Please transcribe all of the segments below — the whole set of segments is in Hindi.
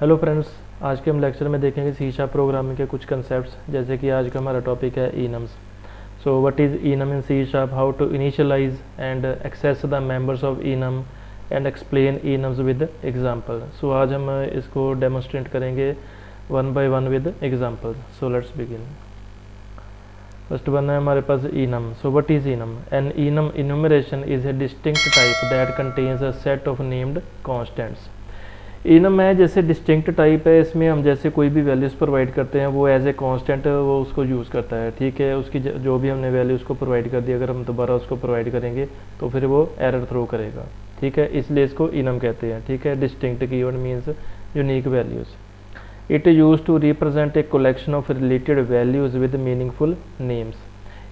हेलो फ्रेंड्स, आज के हम लेक्चर में देखेंगे सी शार्प प्रोग्रामिंग के कुछ कंसेप्ट्स। जैसे कि आज का हमारा टॉपिक है enums. So what is enum in C sharp, how to initialize and access the members of enum and explain enums with example. So आज हम इसको डेमोन्स्ट्रेट करेंगे one by one with example. So let's begin. First one है हमारे पास enum. So what is enum? An enum enumeration is a distinct type that contains a set of named constants. Enum है जैसे डिस्टिंक्ट टाइप है, इसमें हम जैसे कोई भी वैल्यूज़ प्रोवाइड करते हैं वो एज ए कांस्टेंट वो उसको यूज़ करता है। ठीक है, उसकी जो भी हमने वैल्यू उसको प्रोवाइड कर दी, अगर हम दोबारा उसको प्रोवाइड करेंगे तो फिर वो एरर थ्रो करेगा। ठीक है, इसलिए इसको इनम कहते हैं। ठीक है, distinct keyword means unique values. It use to represent a collection of related values with meaningful names.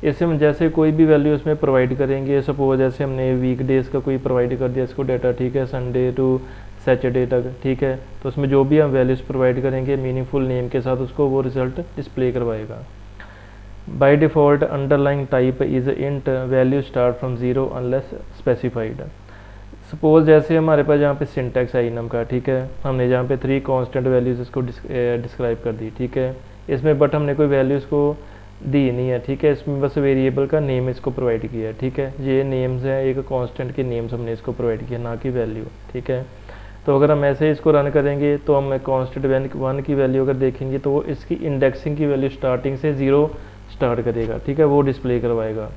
इससे हम जैसे कोई भी वैल्यू इसमें प्रोवाइड करेंगे, सपोज जैसे हमने वीक डेज़ का कोई प्रोवाइड कर दिया इसको डाटा, ठीक है, संडे टू सैटरडे तक, ठीक है, तो उसमें जो भी हम वैल्यूज़ प्रोवाइड करेंगे मीनिंगफुल नेम के साथ उसको वो रिजल्ट डिस्प्ले करवाएगा। By default underlying type is int, value start from zero unless specified. Suppose जैसे हमारे पास यहाँ पे सिंटैक्स है इनम का, ठीक है, हमने जहाँ पे 3 कांस्टेंट वैल्यूज़ इसको डिस्क्राइब कर दी। ठीक है, इसमें बट हमने कोई वैल्यूज़ को दी नहीं है। ठीक है, इसमें बस वेरिएबल का नेम इसको प्रोवाइड किया है। ठीक है, ये नेम्स हैं, एक कांस्टेंट के नेम्स हमने इसको प्रोवाइड किया, ना कि वैल्यू। ठीक है, तो अगर हम ऐसे इसको रन करेंगे तो हम कांस्टेंट वन की वैल्यू अगर देखेंगे तो वो इसकी इंडेक्सिंग की वैल्यू स्टार्टिंग से 0 स्टार्ट करेगा। ठीक है, वो डिस्प्ले करवाएगा।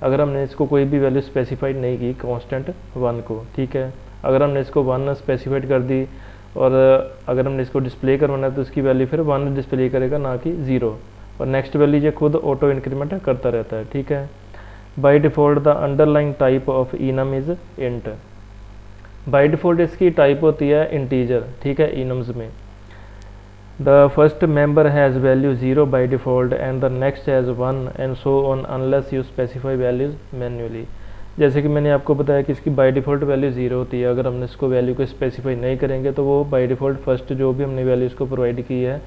अगर हमने इसको कोई भी वैल्यू स्पेसिफाइड नहीं की कांस्टेंट 1 को, ठीक है, अगर हमने इसको 1 स्पेसिफाइड कर दी और अगर हमने इसको डिस्प्ले करवाना है तो इसकी वैल्यू फिर 1 डिस्प्ले करेगा, ना कि 0। और नेक्स्ट वैल्यू ये खुद ऑटो इंक्रीमेंट करता रहता है। ठीक है, by default the underlying type of enum is int. By default इसकी टाइप होती है इंटीजर। ठीक है, इनम्स में the first member has value 0 by default and the next has 1 and so on unless you specify values manually. जैसे कि मैंने आपको बताया कि इसकी बाय डिफ़ॉल्ट वैल्यू 0 होती है। अगर हमने इसको वैल्यू को स्पेसिफाई नहीं करेंगे तो वो बाय डिफ़ॉल्ट फर्स्ट जो भी हमने वैल्यू इसको प्रोवाइड की है,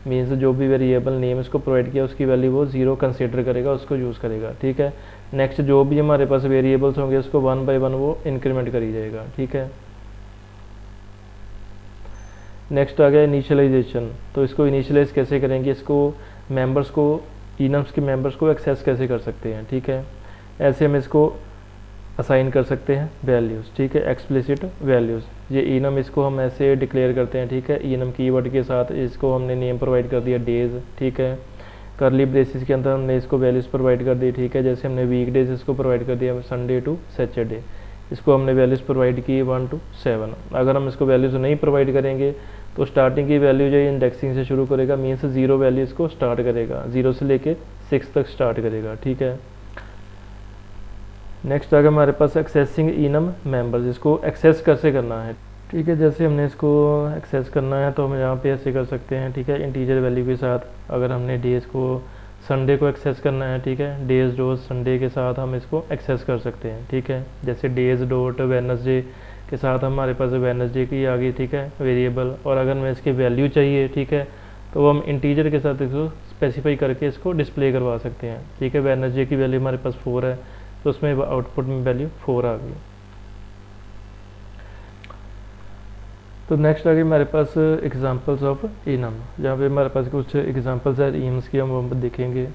मीन्स जो भी वेरिएबल नेम इसको प्रोवाइड किया उसकी वैल्यू वो 0 कंसीडर करेगा, उसको यूज़ करेगा। ठीक है, नेक्स्ट जो भी हमारे पास वेरिएबल्स होंगे उसको 1 बाय 1 वो इंक्रीमेंट करी जाएगा। ठीक है, नेक्स्ट आ गया इनिशियलाइजेशन। तो इसको इनिशियलाइज कैसे करेंगे, इसको मेंबर्स को, इनम्स के मेंबर्स को एक्सेस कैसे कर सकते हैं। ठीक है, ऐसे हम इसको असाइन कर सकते हैं वैल्यूज़। ठीक है, एक्सप्लिसिट वैल्यूज़। ये इनम इसको हम ऐसे डिक्लेयर करते हैं। ठीक है, इनम कीवर्ड के साथ इसको हमने नेम प्रोवाइड कर दिया डेज़। ठीक है, करली ब्रेसिस के अंदर हमने इसको वैल्यूज़ प्रोवाइड कर दी। ठीक है, जैसे हमने वीक डेज इसको प्रोवाइड कर दिया संडे टू सैटरडे, इसको हमने वैल्यूज़ प्रोवाइड की 1 to 7। अगर हम इसको वैल्यूज़ नहीं प्रोवाइड करेंगे तो स्टार्टिंग की वैल्यू जो इंडेक्सिंग से शुरू करेगा, मीन्स 0 वैल्यू इसको स्टार्ट करेगा, 0 से लेके 6 तक स्टार्ट करेगा। ठीक है, नेक्स्ट आ गया हमारे पास एक्सेसिंग इनम मेंबर्स। इसको एक्सेस कैसे करना है। ठीक है, जैसे हमने इसको एक्सेस करना है तो हम यहाँ पे ऐसे कर सकते हैं। ठीक है, इंटीजर वैल्यू के साथ अगर हमने डेज़ को संडे को एक्सेस करना है, ठीक है, डेज़ डॉट संडे के साथ हम इसको एक्सेस कर सकते हैं। ठीक है, जैसे डेज़ डॉट वेडनेसडे के साथ हमारे पास वेडनेसडे की आ गई, ठीक है, वेरिएबल, और अगर हमें इसकी वैल्यू चाहिए, ठीक है, तो वो हम इंटीजर के साथ इसको स्पेसिफाई करके इसको डिस्प्ले करवा सकते हैं। ठीक है, वेडनेसडे की वैल्यू हमारे पास 4 है तो उसमें आउटपुट में वैल्यू 4 आ गई। तो नेक्स्ट आ गई हमारे पास एग्जांपल्स ऑफ इनम, जहाँ पे हमारे पास कुछ एग्जांपल्स है इनम्स की, हम देखेंगे।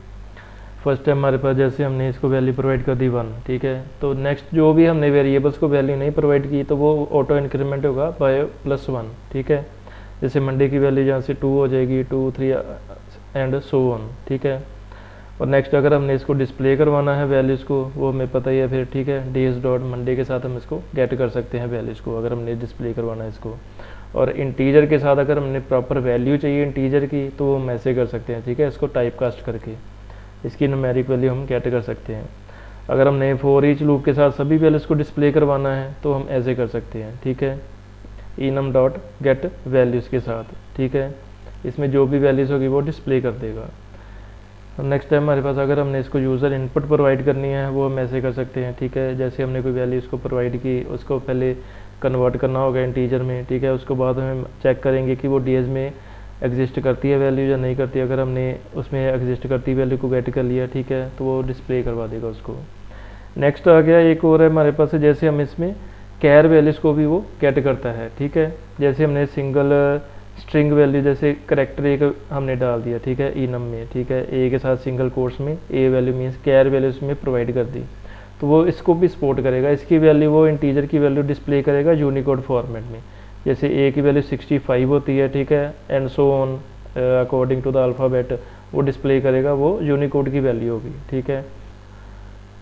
फर्स्ट है हमारे पास जैसे हमने इसको वैल्यू प्रोवाइड कर दी 1। ठीक है, तो नेक्स्ट जो भी हमने वेरिएबल्स को वैल्यू नहीं प्रोवाइड की तो वो ऑटो इंक्रीमेंट होगा बाय +1। ठीक है, जैसे मंडे की वैल्यू यहाँ से 2 हो जाएगी, 2 3 एंड सो ऑन। ठीक है, और नेक्स्ट अगर हमने इसको डिस्प्ले करवाना है वैल्यूज़ को, वो हमें पता ही है फिर। ठीक है, डेज डॉट मंडे के साथ हम इसको गेट कर सकते हैं वैल्यूज़ को, अगर हमने डिस्प्ले करवाना है इसको। और इंटीजर के साथ अगर हमने प्रॉपर वैल्यू चाहिए इंटीजर की तो वो हम ऐसे कर सकते हैं। ठीक है, इसको टाइप कास्ट करके इसकी न्यूमेरिक वैल्यू हम गेट कर सकते हैं। अगर हमने फॉर ईच लूप के साथ सभी वैल्यूज़ को डिस्प्ले करवाना है तो हम ऐसे कर सकते हैं। ठीक है, इनम डॉट गेट वैल्यूज़ के साथ। ठीक है, इसमें जो भी वैल्यूज़ होगी वो डिस्प्ले कर देगा। नेक्स्ट टाइम हमारे पास अगर हमने इसको यूज़र इनपुट प्रोवाइड करनी है वो हम ऐसे कर सकते हैं। ठीक है, जैसे हमने कोई वैल्यू इसको प्रोवाइड की, उसको पहले कन्वर्ट करना होगा इंटीजर में। ठीक है, उसको बाद हम चेक करेंगे कि वो डेज में एग्जिस्ट करती है वैल्यू या नहीं करती। अगर हमने उसमें एग्जिस्ट करती वैल्यू को गेट कर लिया, ठीक है, तो वो डिस्प्ले करवा देगा उसको। नेक्स्ट आ गया एक और है हमारे पास, जैसे हम इसमें कैर वैल्यूज़ को भी वो गेट करता है। ठीक है, जैसे हमने सिंगल स्ट्रिंग वैल्यू जैसे करेक्टर एक हमने डाल दिया, ठीक है, इनम में, ठीक है, ए के साथ सिंगल कोट्स में ए वैल्यू मीन्स कैर वैल्यू इसमें प्रोवाइड कर दी, तो वो इसको भी सपोर्ट करेगा। इसकी वैल्यू वो इंटीजर की वैल्यू डिस्प्ले करेगा यूनिकोड फॉर्मेट में, जैसे ए की वैल्यू 65 होती है, ठीक है, and so on according to the alphabet वो डिस्प्ले करेगा, वो यूनिकोड की वैल्यू होगी, ठीक है।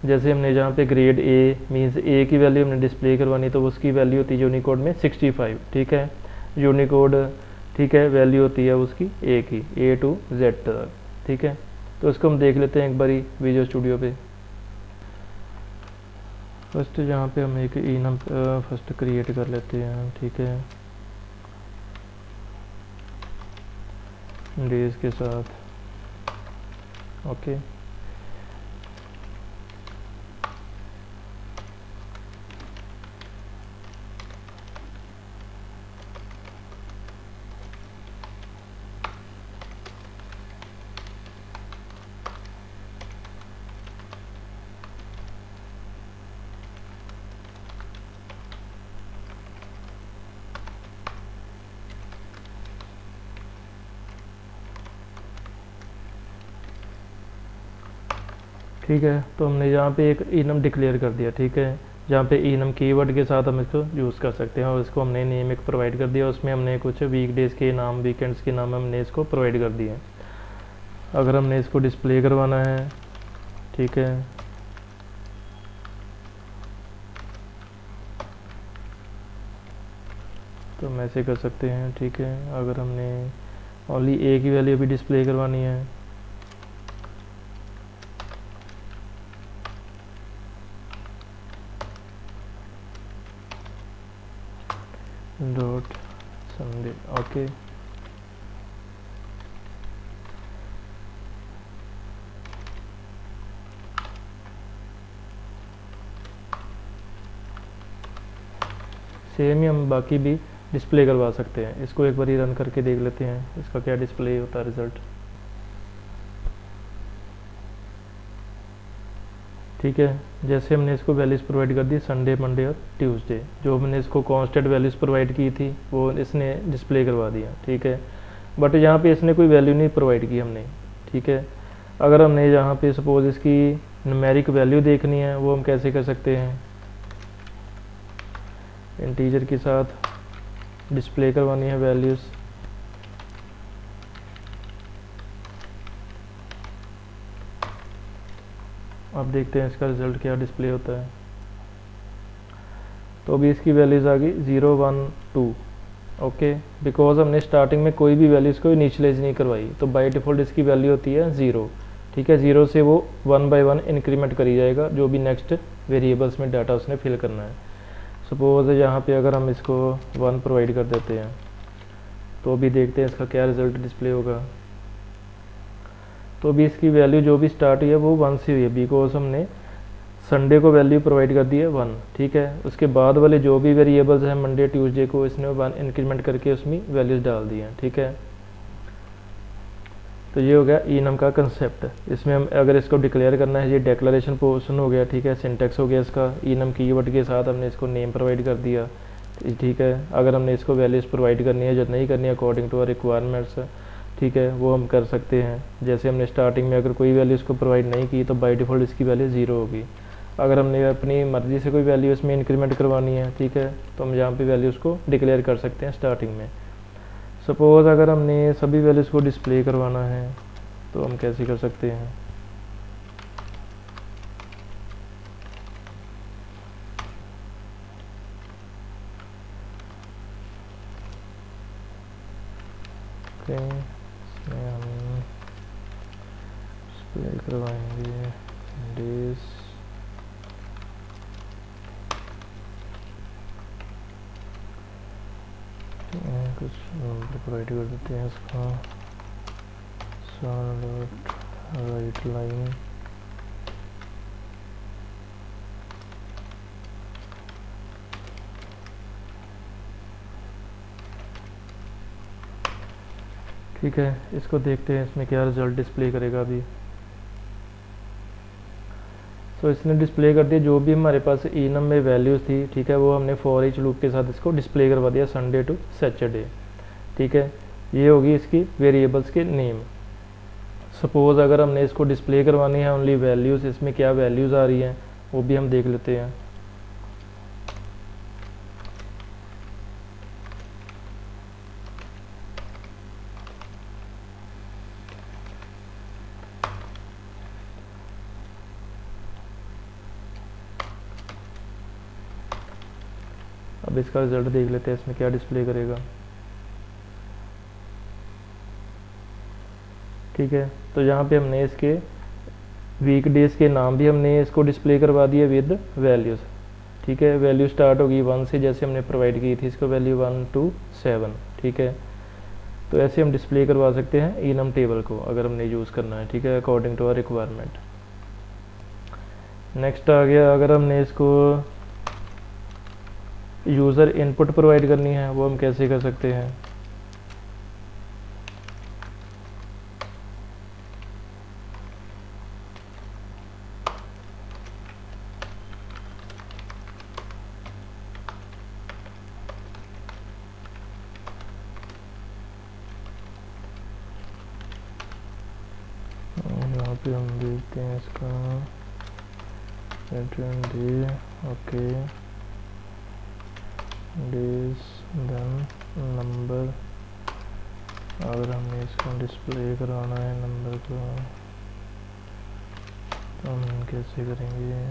जैसे हमने जहाँ पे ग्रेड ए मीन्स ए की वैल्यू हमने डिस्प्ले करवानी, तो उसकी वैल्यू होती है यूनिकोड में 65, ठीक है, यूनिकोड, ठीक है, वैल्यू होती है उसकी ए की, ए टू जेड तक, ठीक है। तो इसको हम देख लेते हैं एक बारी विजुअल स्टूडियो पे। फर्स्ट यहाँ पे हम एक इनम फर्स्ट क्रिएट कर लेते हैं, ठीक है, डेज के साथ, ओके। ठीक है, तो हमने यहाँ पे एक इनम डिक्लेयर कर दिया, ठीक है, जहाँ पे इनम कीवर्ड के साथ हम इसको यूज़ कर सकते हैं, और इसको हमने नेम एक प्रोवाइड कर दिया, उसमें हमने कुछ वीकडेज़ के नाम, वीकेंड्स के नाम हमने इसको प्रोवाइड कर दिए। अगर हमने इसको डिस्प्ले करवाना है, ठीक है, तो हम ऐसे कर सकते हैं, ठीक है। अगर हमने ओनली ए की वैल्यू भी डिस्प्ले करवानी है, डॉट संडे, ओके। सेम ही हम बाकी भी डिस्प्ले करवा सकते हैं। इसको एक बार रन करके देख लेते हैं इसका क्या डिस्प्ले होता है रिज़ल्ट। ठीक है, जैसे हमने इसको वैल्यूज़ प्रोवाइड कर दी संडे, मंडे और ट्यूसडे, जो हमने इसको कांस्टेंट वैल्यूज़ प्रोवाइड की थी वो इसने डिस्प्ले करवा दिया, ठीक है। बट यहाँ पे इसने कोई वैल्यू नहीं प्रोवाइड की हमने, ठीक है। अगर हमने यहाँ पे सपोज इसकी न्यूमेरिक वैल्यू देखनी है, वो हम कैसे कर सकते हैं, इंटीजर के साथ डिस्प्ले करवानी है वैल्यूज़। अब देखते हैं इसका रिज़ल्ट क्या डिस्प्ले होता है। तो अभी इसकी वैल्यूज़ आ गई 0, 1, 2, ओके। बिकॉज हमने स्टार्टिंग में कोई भी वैल्यूज़ को इनिशियलाइज नहीं करवाई, तो बाय डिफ़ॉल्ट इसकी वैल्यू होती है 0, ठीक है। 0 से वो 1 बाय 1 इंक्रीमेंट करी जाएगा, जो भी नेक्स्ट वेरिएबल्स में डाटा उसने फिल करना है। सपोज यहाँ पे अगर हम इसको 1 प्रोवाइड कर देते हैं, तो अभी देखते हैं इसका क्या रिज़ल्ट डिस्प्ले होगा। तो अभी इसकी वैल्यू जो भी स्टार्ट हुई है वो 1 से हुई है, बिकॉज हमने संडे को वैल्यू प्रोवाइड कर दी है 1, ठीक है। उसके बाद वाले जो भी वेरिएबल्स हैं मंडे ट्यूसडे को इसने 1 इंक्रीमेंट करके उसमें वैल्यूज़ डाल दी हैं, ठीक है। तो ये हो गया इनम का कंसेप्ट। इसमें हम अगर इसको डिक्लेयर करना है, ये डिक्लेरेशन पोर्शन हो गया, ठीक है, सिंटैक्स हो गया इसका। इनम कीवर्ड के साथ हमने इसको नेम प्रोवाइड कर दिया, ठीक है। अगर हमने इसको वैल्यूज़ प्रोवाइड करनी है जो नहीं करनी है अकॉर्डिंग टू आवर रिक्वायरमेंट्स, ठीक है, वो हम कर सकते हैं। जैसे हमने स्टार्टिंग में अगर कोई वैल्यू इसको प्रोवाइड नहीं की तो बाय डिफ़ॉल्ट इसकी वैल्यू 0 होगी। अगर हमने अपनी मर्ज़ी से कोई वैल्यू इसमें इंक्रीमेंट करवानी है, ठीक है, तो हम यहाँ पे वैल्यूज़ को डिक्लेयर कर सकते हैं स्टार्टिंग में। सपोज़ अगर हमने सभी वैल्यूज़ को डिस्प्ले करवाना है तो हम कैसे कर सकते हैं, इसमें हम डिस्प्ले करवाएंगे डेज, कुछ प्रोवाइड कर देते हैं इसका राइट लाइन, ठीक है। इसको देखते हैं इसमें क्या रिज़ल्ट डिस्प्ले करेगा अभी। तो इसने डिस्प्ले कर दिया जो भी हमारे पास इनम में वैल्यूज़ थी, ठीक है, वो हमने फॉर ईच लूप के साथ इसको डिस्प्ले करवा दिया संडे टू सैटरडे, ठीक है। ये होगी इसकी वेरिएबल्स के नेम। सपोज़ अगर हमने इसको डिस्प्ले करवानी है ओनली वैल्यूज़, इसमें क्या वैल्यूज़ आ रही हैं वो भी हम देख लेते हैं। अब इसका रिजल्ट देख लेते हैं इसमें क्या डिस्प्ले करेगा। ठीक है, तो यहाँ पे हमने इसके वीक डेज के नाम भी हमने इसको डिस्प्ले करवा दिए विद वैल्यूज़। ठीक है, वैल्यू स्टार्ट होगी 1 से, जैसे हमने प्रोवाइड की थी इसको वैल्यू 1 to 7। ठीक है, तो ऐसे हम डिस्प्ले करवा सकते हैं इनम टेबल को अगर हमने यूज़ करना है। ठीक है, according to our requirement. Next आ गया, अगर हमने इसको यूज़र इनपुट प्रोवाइड करनी है वो हम कैसे कर सकते हैं। यहाँ पे हम देखते हैं इसका return day, okay, days, then number. अगर हमने इसको डिस्प्ले कराना है नंबर को तो हम कैसे करेंगे।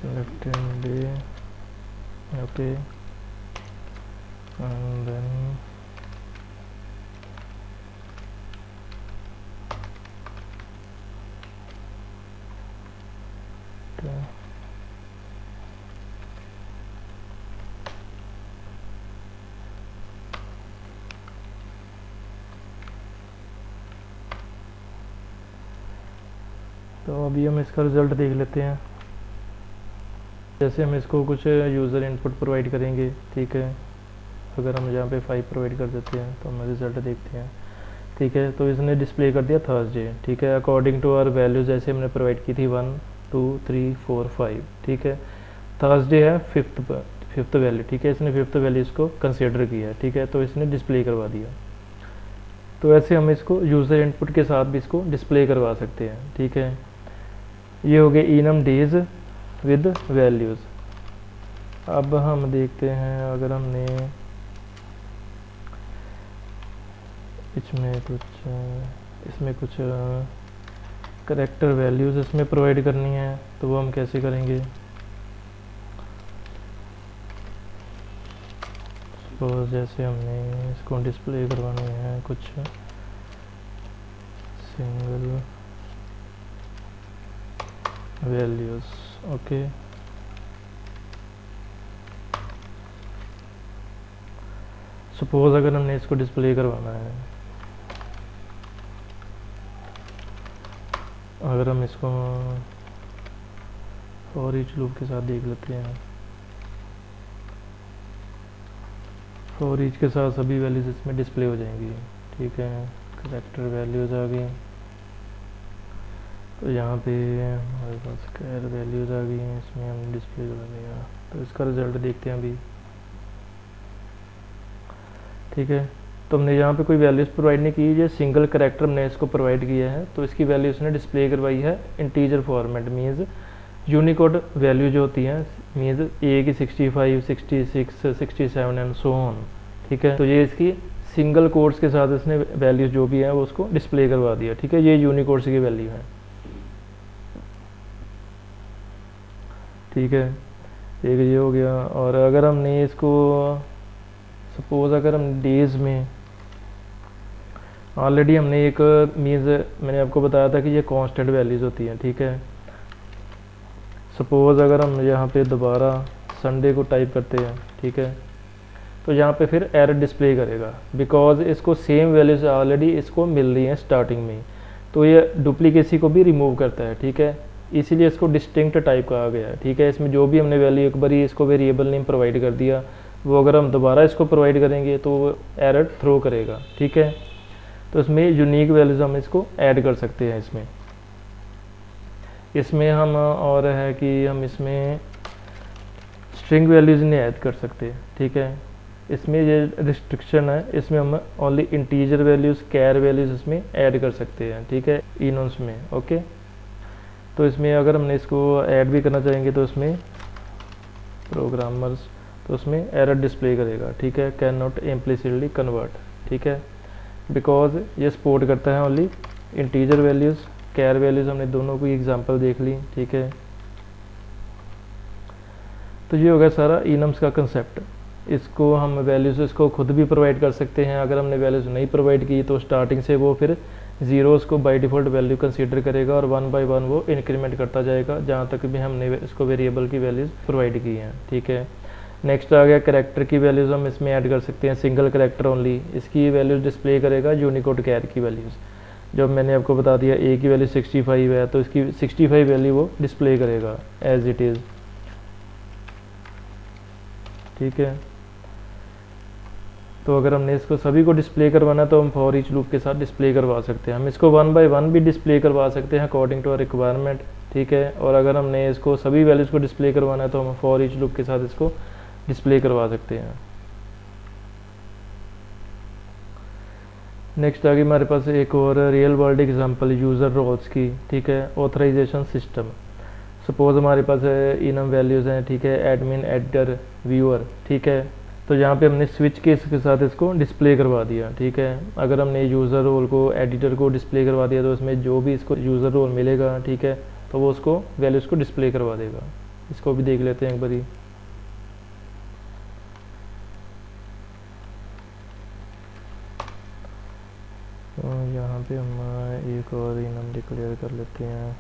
selecting day, okay, and then तो अभी हम इसका रिज़ल्ट देख लेते हैं। जैसे हम इसको कुछ यूज़र इनपुट प्रोवाइड करेंगे। ठीक है, अगर हम यहाँ पे 5 प्रोवाइड कर देते हैं तो हम रिज़ल्ट देखते हैं। ठीक है, तो इसने डिस्प्ले कर दिया थर्सडे। ठीक है, अकॉर्डिंग टू आवर वैल्यू जैसे हमने प्रोवाइड की थी 1 2 3 4 5। ठीक है, थर्सडे है फिफ्थ वैल्यू। ठीक है, इसने फिफ्थ वैल्यू इसको कंसिडर किया। ठीक है, तो इसने डिस्प्ले करवा दिया। तो ऐसे हम इसको यूज़र इनपुट के साथ भी इसको डिस्प्ले करवा सकते हैं। ठीक है, ये हो गए इनम डेज विद वैल्यूज़। अब हम देखते हैं अगर हमने इसमें कुछ करेक्टर वैल्यूज़ इसमें प्रोवाइड करनी है तो वो हम कैसे करेंगे। सपोज जैसे हमने इसको डिस्प्ले करवानी है कुछ सिंगल वैल्यूज़, ओके। सपोज अगर हमने इसको डिस्प्ले करवाना है, अगर हम इसको फॉर ईच लूप के साथ देख लेते हैं। फॉर ईच के साथ सभी वैल्यूज इसमें डिस्प्ले हो जाएंगी। ठीक है, करेक्टर वैल्यूज आ गई, तो यहाँ पे हमारे पास कैर वैल्यूज आ गई हैं, इसमें हमने डिस्प्ले कर दिया। तो इसका रिजल्ट देखते हैं अभी। ठीक है, तो हमने यहाँ पे कोई वैल्यूज़ प्रोवाइड नहीं की, ये सिंगल करेक्टर हमने इसको प्रोवाइड किया है, तो इसकी वैल्यू इसने डिस्प्ले करवाई है integer format. Means Unicode value जो होती हैं, मीन्स ए की 65 66 67 एंड सो ऑन। ठीक है, तो ये इसकी सिंगल कोड्स के साथ इसने वैल्यूज जो भी है वो उसको डिस्प्ले करवा दिया। ठीक है, ये यूनिकोड्स की वैल्यू है। ठीक है, एक ये हो गया। और अगर हमने इसको सपोज अगर हम डेज़ में ऑलरेडी हमने एक मीन्स मैंने आपको बताया था कि ये कांस्टेंट वैल्यूज़ होती हैं। ठीक है, सपोज़ अगर हम यहाँ पे दोबारा संडे को टाइप करते हैं। ठीक है, तो यहाँ पे फिर एरर डिस्प्ले करेगा बिकॉज इसको सेम वैल्यूज ऑलरेडी इसको मिल रही हैं स्टार्टिंग में, तो ये डुप्लीकेसी को भी रिमूव करता है। ठीक है, इसीलिए इसको डिस्टिंक्ट टाइप कहा गया है। ठीक है, इसमें जो भी हमने वैल्यू एक बार इसको वेरिएबल नेम प्रोवाइड कर दिया, वो अगर हम दोबारा इसको प्रोवाइड करेंगे तो वो एरर थ्रो करेगा। ठीक है, तो इसमें यूनिक वैल्यूज हम इसको ऐड कर सकते हैं इसमें। इसमें हम और है कि हम इसमें स्ट्रिंग वैल्यूज़ नहीं ऐड कर सकते, ठीक है। इसमें ये रिस्ट्रिक्शन है, इसमें हम ओनली इंटीजर वैल्यूज़, कैर वैल्यूज़ इसमें ऐड कर सकते हैं, ठीक है, इनोन्स में। ओके, तो इसमें अगर हमने इसको ऐड भी करना चाहेंगे तो इसमें प्रोग्रामर्स, तो उसमें एरर डिस्प्ले करेगा, ठीक है, कैन नॉट इम्प्लिसिटली कन्वर्ट, ठीक है, बिकॉज ये सपोर्ट करता है ओनली इंटीजर वैल्यूज़, कैर वैल्यूज़। हमने दोनों की एग्जांपल देख ली, ठीक है। तो ये हो गया सारा इनम्स का कंसेप्ट। इसको हम वैल्यूज़ इसको खुद भी प्रोवाइड कर सकते हैं। अगर हमने वैल्यूज़ नहीं प्रोवाइड की तो स्टार्टिंग से वो फिर ज़ीरोज़ को बाय डिफ़ॉल्ट वैल्यू कंसीडर करेगा और 1 बाय 1 वो इंक्रीमेंट करता जाएगा जहाँ तक भी हमने इसको वेरिएबल की वैल्यूज़ प्रोवाइड की हैं, ठीक है। नेक्स्ट आ गया कैरेक्टर की वैल्यूज़, हम इसमें ऐड कर सकते हैं सिंगल कैरेक्टर ओनली। इसकी वैल्यूज़ डिस्प्ले करेगा यूनिकोड कैर की वैल्यूज़। जब मैंने आपको बता दिया ए की वैल्यू 65 है तो इसकी 65 वैल्यू वो डिस्प्ले करेगा एज इट इज़, ठीक है। तो अगर हमने इसको सभी को डिस्प्ले करवाना तो हम फॉर ईच लूप के साथ डिस्प्ले करवा सकते हैं। हम इसको 1 बाय 1 भी डिस्प्ले करवा सकते हैं अकॉर्डिंग टू आवर रिक्वायरमेंट, ठीक है। और अगर हमने इसको सभी वैल्यूज़ को डिस्प्ले करवाना है तो हम फॉर ईच लूप के साथ इसको डिस्प्ले करवा सकते हैं। नेक्स्ट आ गई हमारे पास एक और real world example user roles की, ठीक है, ऑथराइजेशन सिस्टम। सपोज हमारे पास इनम वैल्यूज़ हैं, ठीक है, एडमिन, एडिटर, व्यूअर, ठीक है। तो यहाँ पे हमने स्विच केस के साथ इसको डिस्प्ले करवा दिया, ठीक है। अगर हमने यूज़र रोल को एडिटर को डिस्प्ले करवा दिया तो इसमें जो भी इसको यूज़र रोल मिलेगा, ठीक है, तो वो उसको वैल्यूज़ को डिस्प्ले करवा देगा। इसको भी देख लेते हैं एक बारी। तो यहाँ पे हम एक और इनम डिक्लेयर कर लेते हैं।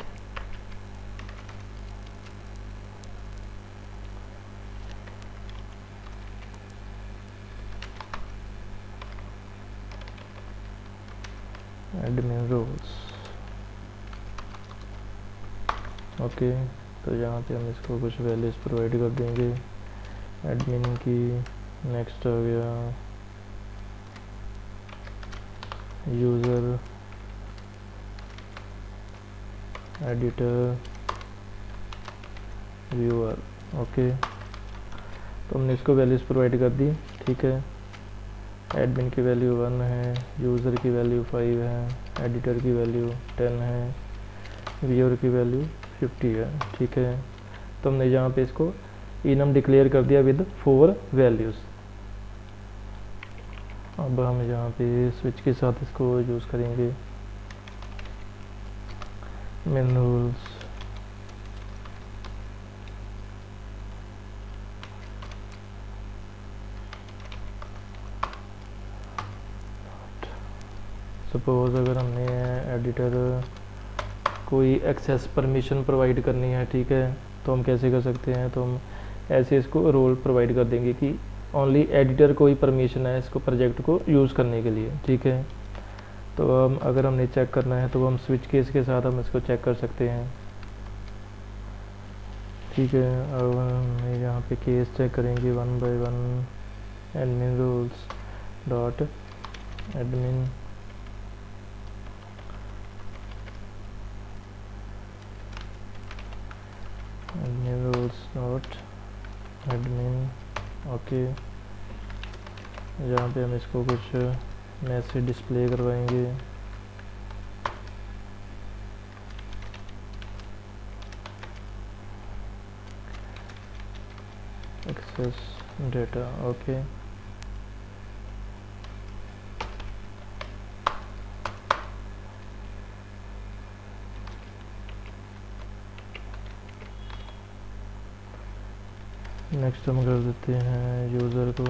Admin roles, okay. तो यहाँ पे हम इसको कुछ वैल्यूज़ प्रोवाइड कर देंगे एडमिन की। नेक्स्ट हो गया यूज़र, एडिटर, व्यूअर, ओके। तो हमने इसको वैल्यूज़ प्रोवाइड कर दी, ठीक है। एडमिन की वैल्यू 1 है, यूज़र की वैल्यू 5 है, एडिटर की वैल्यू 10 है, व्यूअर की वैल्यू 50 है, ठीक है। तो हमने यहाँ पे इसको इनम डिक्लेयर कर दिया विद 4 वैल्यूज़। अब हम यहाँ पे स्विच के साथ इसको यूज़ करेंगे। मेन रूल्स, सपोज अगर हमने एडिटर कोई एक्सेस परमिशन प्रोवाइड करनी है, ठीक है, तो हम कैसे कर सकते हैं। तो हम ऐसे इसको रोल प्रोवाइड कर देंगे कि ओनली एडिटर को ही परमिशन है इसको प्रोजेक्ट को यूज़ करने के लिए, ठीक है। तो हम अगर हमने चेक करना है तो हम स्विच केस के साथ हम इसको चेक कर सकते हैं, ठीक है। अब हम यहाँ पे केस चेक करेंगे 1 by 1 admin rules dot admin rules dot admin, okay. यहाँ पे हम इसको कुछ मैसेज डिस्प्ले करवाएंगे। Access data, okay. नेक्स्ट हम कर देते हैं यूज़र को,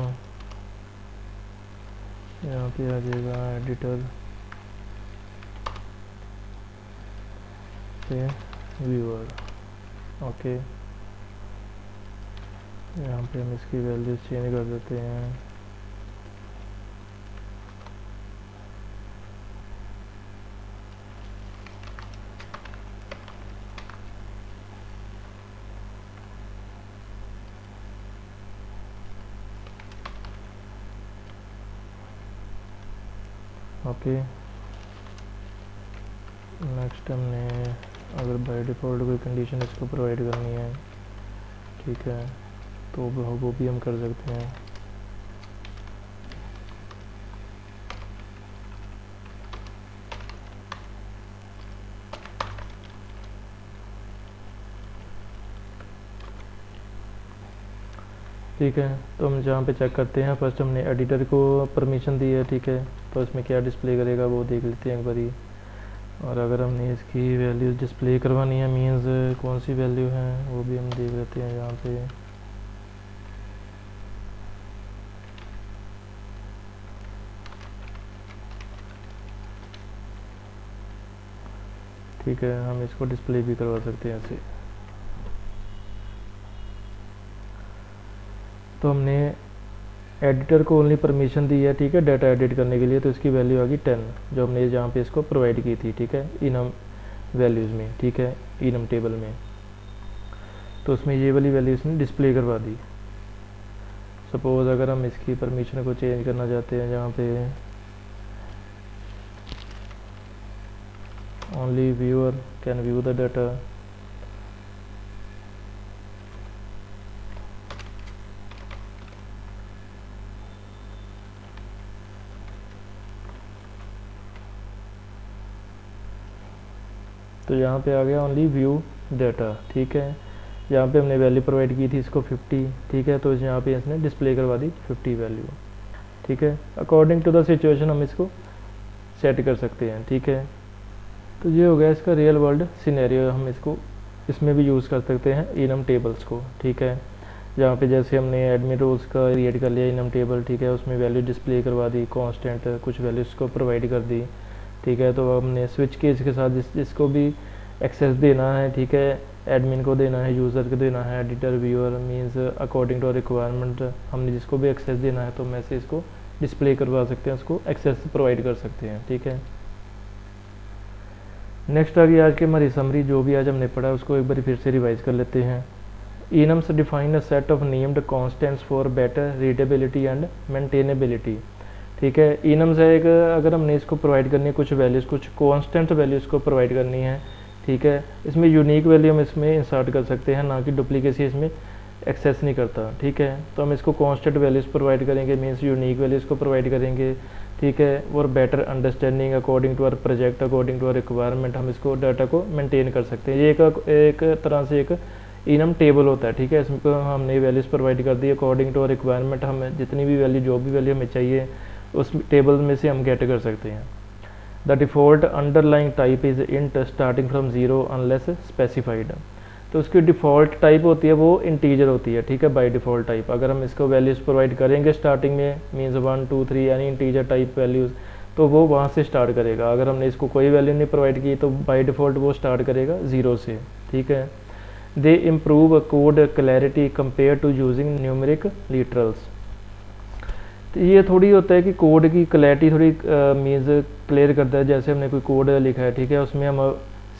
यहाँ पे आ जाएगा एडिटर से व्यूअर, ओके। यहाँ पे हम इसकी वैल्यू चेंज कर देते हैं। ओके, नेक्स्ट हमने अगर बाय डिफ़ॉल्ट कोई कंडीशन इसको प्रोवाइड करनी है, ठीक है, तो वो भी हम कर सकते हैं। ठीक है, तो हम जहाँ पे चेक करते हैं, फर्स्ट हमने एडिटर को परमिशन दी है, ठीक है, तो इसमें क्या डिस्प्ले करेगा वो देख लेते हैं एक बारी। और अगर हमने इसकी वैल्यूज़ डिस्प्ले करवानी है, मीन्स कौन सी वैल्यू है वो भी हम देख लेते हैं यहाँ पे। ठीक है, हम इसको डिस्प्ले भी करवा सकते हैं ऐसे। तो हमने एडिटर को ओनली परमिशन दी है, ठीक है, डाटा एडिट करने के लिए, तो इसकी वैल्यू आ गई 10 जो हमने जहाँ पे इसको प्रोवाइड की थी, ठीक है, इनम वैल्यूज़ में, ठीक है, इनम टेबल में। तो उसमें ये वाली वैल्यू इसने डिस्प्ले करवा दी। सपोज़ अगर हम इसकी परमिशन को चेंज करना चाहते हैं, जहाँ पे only viewer can view the data, तो यहाँ पे आ गया ओनली व्यू डाटा, ठीक है। यहाँ पे हमने वैल्यू प्रोवाइड की थी इसको 50, ठीक है, तो यहाँ पे इसने डिस्प्ले करवा दी 50 वैल्यू, ठीक है। अकॉर्डिंग टू द सिचुएशन हम इसको सेट कर सकते हैं, ठीक है। तो ये हो गया इसका रियल वर्ल्ड सिनेरियो, हम इसको इसमें भी यूज़ कर सकते हैं इनम टेबल्स को, ठीक है। जहाँ पे जैसे हमने एडमिन रोल्स का क्रिएट कर लिया इनम टेबल, ठीक है, उसमें वैल्यू डिस्प्ले करवा दी, कांस्टेंट कुछ वैल्यूज़ को प्रोवाइड कर दी, ठीक है। तो हमने स्विच केस के साथ जिसको भी एक्सेस देना है, ठीक है, एडमिन को देना है, यूज़र को देना है, editor viewer means according to requirement हमने जिसको भी एक्सेस देना है, तो मैं से इसको डिस्प्ले करवा सकते हैं, उसको एक्सेस प्रोवाइड कर सकते हैं, ठीक है। नेक्स्ट आ गई आज की हमारी समरी, जो भी आज हमने पढ़ा उसको एक बार फिर से रिवाइज कर लेते हैं। Enums define a set of named constants for better readability and maintainability, ठीक है। इनम्स है एक, अगर हमने इसको प्रोवाइड करनी है कुछ वैल्यूज़, कुछ कॉन्स्टेंट वैल्यूज़ को प्रोवाइड करनी है, ठीक है। इसमें यूनिक वैल्यू हम इसमें इंसर्ट कर सकते हैं, ना कि डुप्लीकेसी इसमें एक्सेस नहीं करता, ठीक है। तो हम इसको कॉन्स्टेंट वैल्यूज़ प्रोवाइड करेंगे, मीन्स यूनिक वैल्यूज़ को प्रोवाइड करेंगे, ठीक है। और better understanding according to our project, according to our requirement हम इसको डाटा को मेंटेन कर सकते हैं। ये एक तरह से एक इनम टेबल होता है, ठीक है। इसमें हमने वैल्यूज़ प्रोवाइड कर दी अकॉर्डिंग टू आवर रिक्वायरमेंट, हमें जितनी भी वैल्यू जो भी वैल्यू हमें चाहिए उस टेबल में से हम गेट कर सकते हैं। The default underlying type is int starting from 0 unless specified, तो उसकी डिफ़ॉल्ट टाइप होती है वो इंटीजर होती है, ठीक है, बाय डिफ़ॉल्ट टाइप। अगर हम इसको वैल्यूज़ प्रोवाइड करेंगे स्टार्टिंग में, मीन्स 1 2 3 यानी इंटीजर टाइप वैल्यूज़, तो वो वहाँ से स्टार्ट करेगा। अगर हमने इसको कोई वैल्यू नहीं प्रोवाइड की तो बाय डिफ़ॉल्ट वो स्टार्ट करेगा 0 से, ठीक है। They improve code clarity compare to using numeric literals, तो ये थोड़ी होता है कि कोड की क्लैरिटी थोड़ी मीन्स क्लियर करता है। जैसे हमने कोई कोड लिखा है, ठीक है, उसमें हम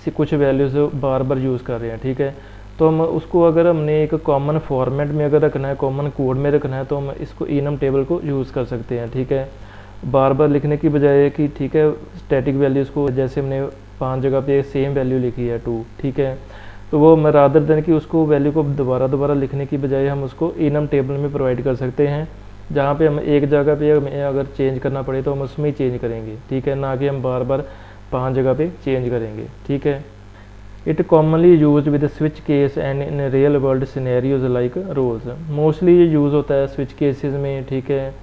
कुछ वैल्यूज़ बार बार यूज़ कर रहे हैं, ठीक है, तो हम उसको अगर हमने एक कॉमन फॉर्मेट में अगर रखना है, कॉमन कोड में रखना है, तो हम इसको इनम टेबल को यूज़ कर सकते हैं, ठीक है। बार बार लिखने की बजाय कि, ठीक है, स्टैटिक वैल्यूज़ को जैसे हमने 5 जगह पे सेम वैल्यू लिखी है 2, ठीक है, तो वो रादर देन कि उसको वैल्यू को दोबारा लिखने की बजाय हम उसको इनम टेबल में प्रोवाइड कर सकते हैं, जहाँ पे हम एक जगह पे अगर चेंज करना पड़े तो हम उसमें ही चेंज करेंगे, ठीक है, ना कि हम बार बार 5 जगह पे चेंज करेंगे, ठीक है। It commonly use with switch case and in real world scenarios like roles, mostly ये यूज़ होता है स्विच केसेस में, ठीक है,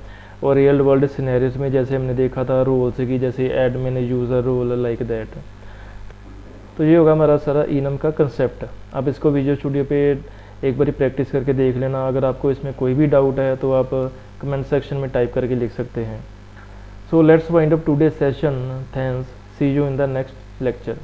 और रियल वर्ल्ड सिनेरियोज में, जैसे हमने देखा था रोल्स की, जैसे admin user role like that. तो ये होगा हमारा सारा इनम का कंसेप्ट। अब इसको विजुअल स्टूडियो पे एक बार प्रैक्टिस करके देख लेना। अगर आपको इसमें कोई भी डाउट है तो आप कमेंट सेक्शन में टाइप करके लिख सकते हैं। So let's wind up today session, thanks, see you in the next lecture.